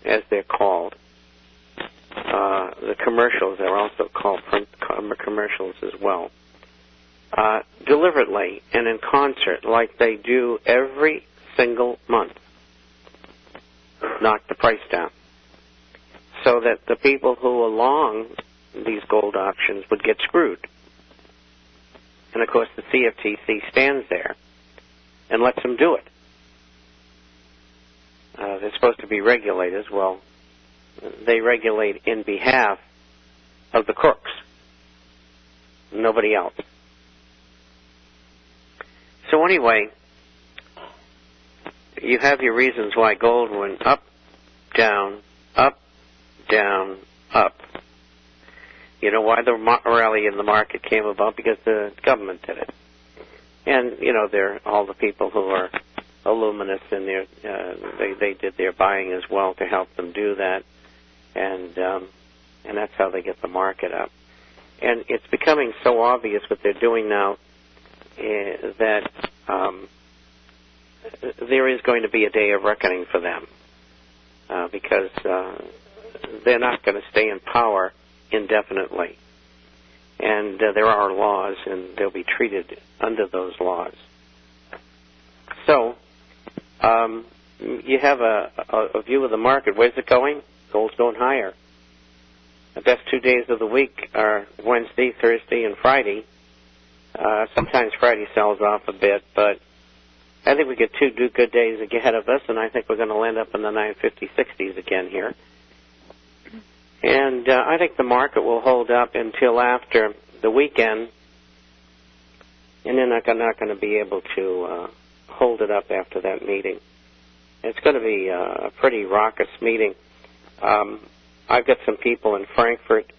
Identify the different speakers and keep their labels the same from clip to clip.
Speaker 1: as they're called. The commercials are also called print commercials as well. Deliberately and in concert, like they do every single month, knock the price down, so that the people who are long these gold options would get screwed. And, of course, the CFTC stands there and lets them do it. They're supposed to be regulators. Well, they regulate in behalf of the crooks, nobody else. So anyway, you have your reasons why gold went up, down, up, down, up. You know why the rally in the market came about? Because the government did it. And, you know, they're all the people who are illuminists in their, they did their buying as well to help them do that. And that's how they get the market up. And it's becoming so obvious what they're doing now that there is going to be a day of reckoning for them because they're not going to stay in power indefinitely. And there are laws, and they'll be treated under those laws. So you have a view of the market. Where's it going? Gold's going higher. The best 2 days of the week are Wednesday, Thursday, and Friday. Sometimes Friday sells off a bit, but I think we get two good days ahead of us, and I think we're going to land up in the 950, 60s again here. And I think the market will hold up until after the weekend, and then they're not going to be able to hold it up after that meeting. It's going to be a pretty raucous meeting. I've got some people in Frankfurt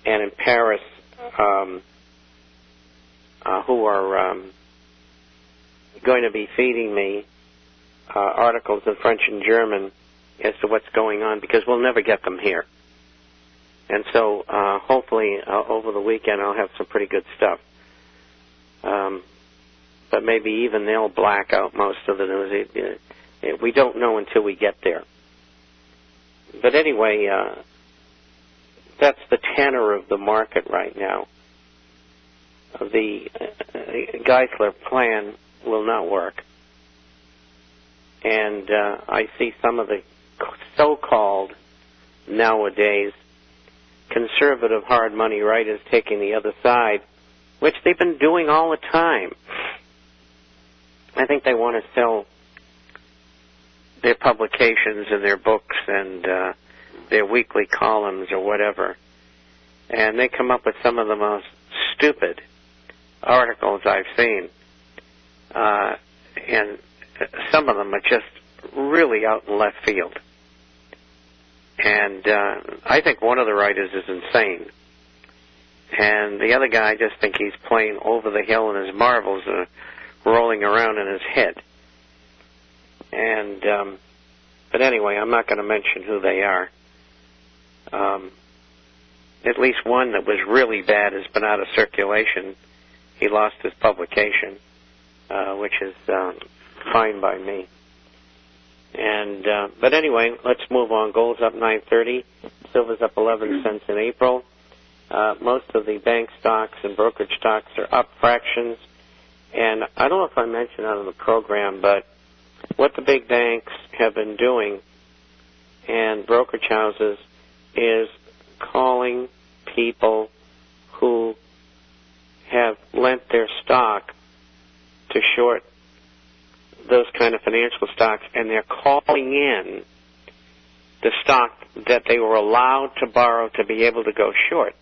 Speaker 1: and in Paris who are going to be feeding me articles in French and German as to what's going on, because we'll never get them here. And so hopefully over the weekend I'll have some pretty good stuff. But maybe even they'll black out most of the news. We don't know until we get there. But anyway, that's the tenor of the market right now. The Geithner plan will not work. And I see some of the so-called nowadays conservative hard money writers taking the other side, which they've been doing all the time. I think they want to sell their publications and their books and their weekly columns or whatever. And they come up with some of the most stupid articles I've seen. And some of them are just really out in left field. And I think one of the writers is insane. And the other guy, I just think he's playing over the hill and his marbles are rolling around in his head. And but anyway, I'm not going to mention who they are. At least one that was really bad has been out of circulation. He lost his publication, which is fine by me. And but anyway, let's move on. Gold's up 930. Silver's up 11 cents in April. Most of the bank stocks and brokerage stocks are up fractions. And I don't know if I mentioned that on the program, but what the big banks have been doing and brokerage houses is calling people who have lent their stock to short those kind of financial stocks, and they're calling in the stock that they were allowed to borrow to be able to go short.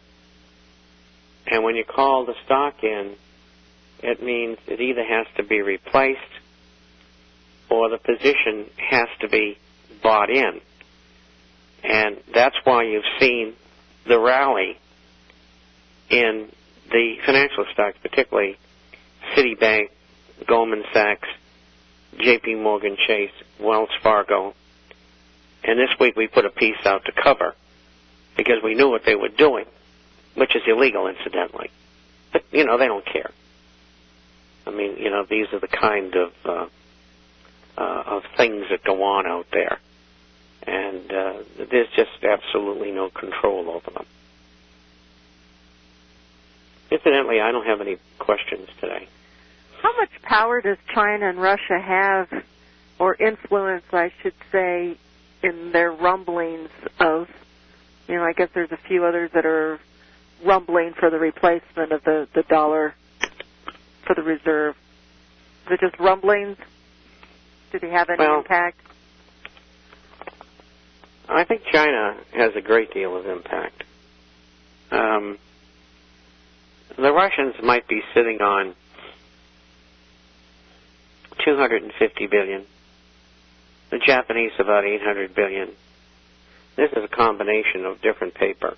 Speaker 1: And when you call the stock in, it means it either has to be replaced or the position has to be bought in. And that's why you've seen the rally in the financial stocks, particularly Citibank, Goldman Sachs, J.P. Morgan Chase, Wells Fargo. And this week we put a piece out to cover because we knew what they were doing, which is illegal, incidentally. But, you know, they don't care. I mean, you know, these are the kind of things that go on out there. And and there's just absolutely no control over them. Incidentally, I don't have any questions today.
Speaker 2: How much power does China and Russia have, or influence, I should say, in their rumblings of, I guess there's a few others that are rumbling for the replacement of the dollar for the reserve. Is it just rumblings? Do they have any impact?
Speaker 1: I think China has a great deal of impact. The Russians might be sitting on $250 billion. The Japanese about $800 billion. This is a combination of different paper.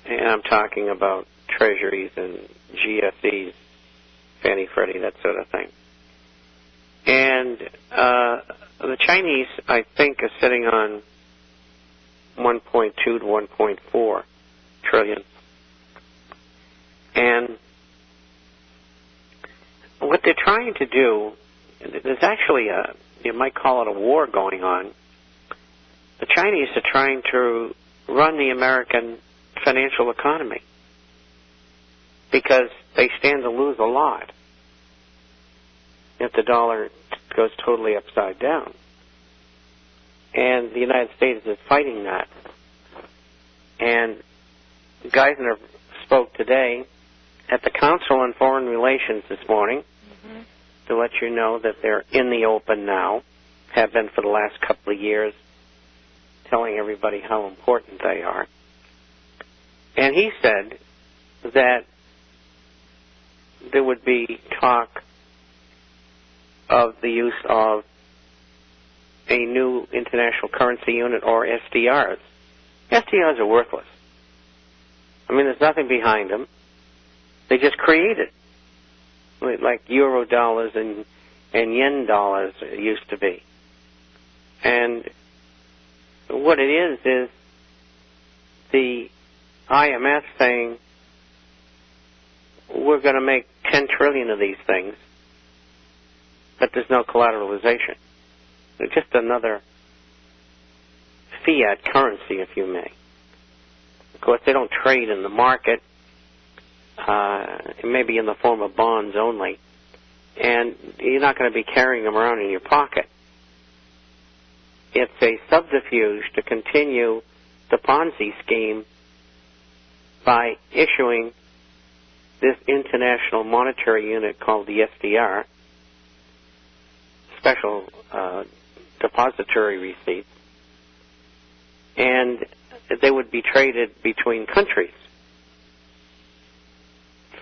Speaker 1: And I'm talking about treasuries and GSEs, Fannie, Freddie, that sort of thing. And the Chinese, I think, are sitting on 1.2 to 1.4 trillion. And what they're trying to do, there's actually you might call it a war going on. The Chinese are trying to run the American financial economy because they stand to lose a lot if the dollar goes totally upside down. And the United States is fighting that. And Geithner spoke today at the Council on Foreign Relations this morning to let you know that they're in the open now, have been for the last couple of years, telling everybody how important they are. And he said that there would be talk of the use of a new international currency unit, or SDRs. SDRs are worthless. I mean, there's nothing behind them. They just created, like euro dollars and yen dollars used to be. And what it is the IMF saying, we're going to make 10 trillion of these things, but there's no collateralization. They're just another fiat currency, if you may. Of course, they don't trade in the market. It may be in the form of bonds only. And you're not going to be carrying them around in your pocket. It's a subterfuge to continue the Ponzi scheme by issuing this international monetary unit called the SDR, special depository receipts, and they would be traded between countries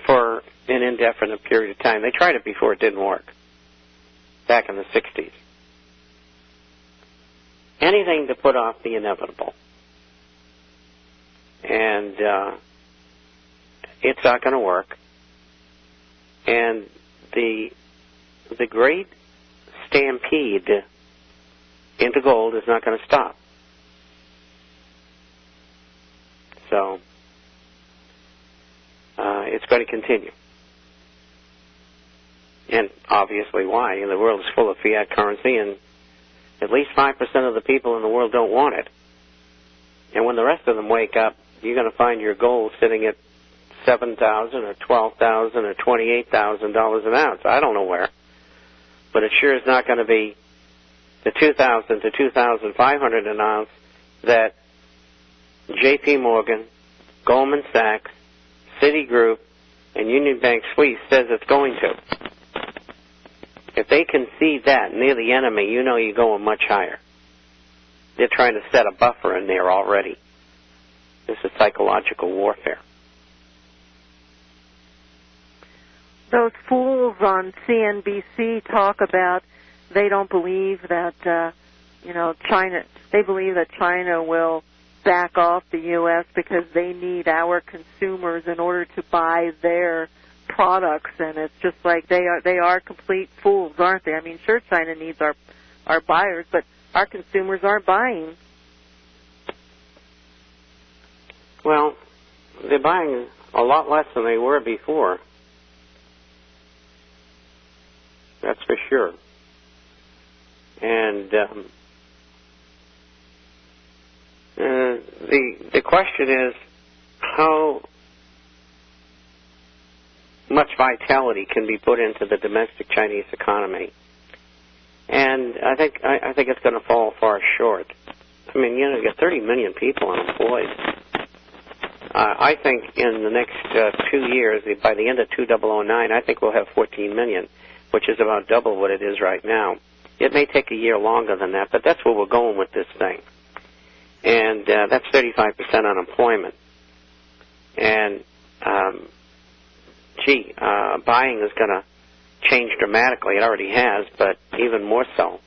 Speaker 1: for an indefinite period of time. They tried it before, it didn't work, back in the 60s. Anything to put off the inevitable. And it's not going to work. And the great stampede into gold is not going to stop. So it's going to continue. And obviously why? The world is full of fiat currency, and at least 5% of the people in the world don't want it. And when the rest of them wake up, you're going to find your gold sitting at $7,000 or $12,000 or $28,000 an ounce. I don't know where. But it sure is not going to be the $2,000 to $2,500 an ounce that J.P. Morgan, Goldman Sachs, Citigroup, and Union Bank Suisse says it's going to. If they can see that near the enemy, you know you're going much higher. They're trying to set a buffer in there already. This is psychological warfare.
Speaker 2: Those fools on CNBC talk about they don't believe that, China, they believe that China will back off the U.S. because they need our consumers in order to buy their products, and it's just like they are complete fools, aren't they? I mean, sure, China needs our buyers, but our consumers aren't buying.
Speaker 1: Well, they're buying a lot less than they were before. That's for sure. And the question is how much vitality can be put into the domestic Chinese economy. And I think it's going to fall far short. I mean, you got 30 million people unemployed. I think in the next 2 years, by the end of 2009, I think we'll have 14 million, which is about double what it is right now. It may take a year longer than that, but that's where we're going with this thing. And that's 35% unemployment. And, buying is going to change dramatically. It already has, but even more so.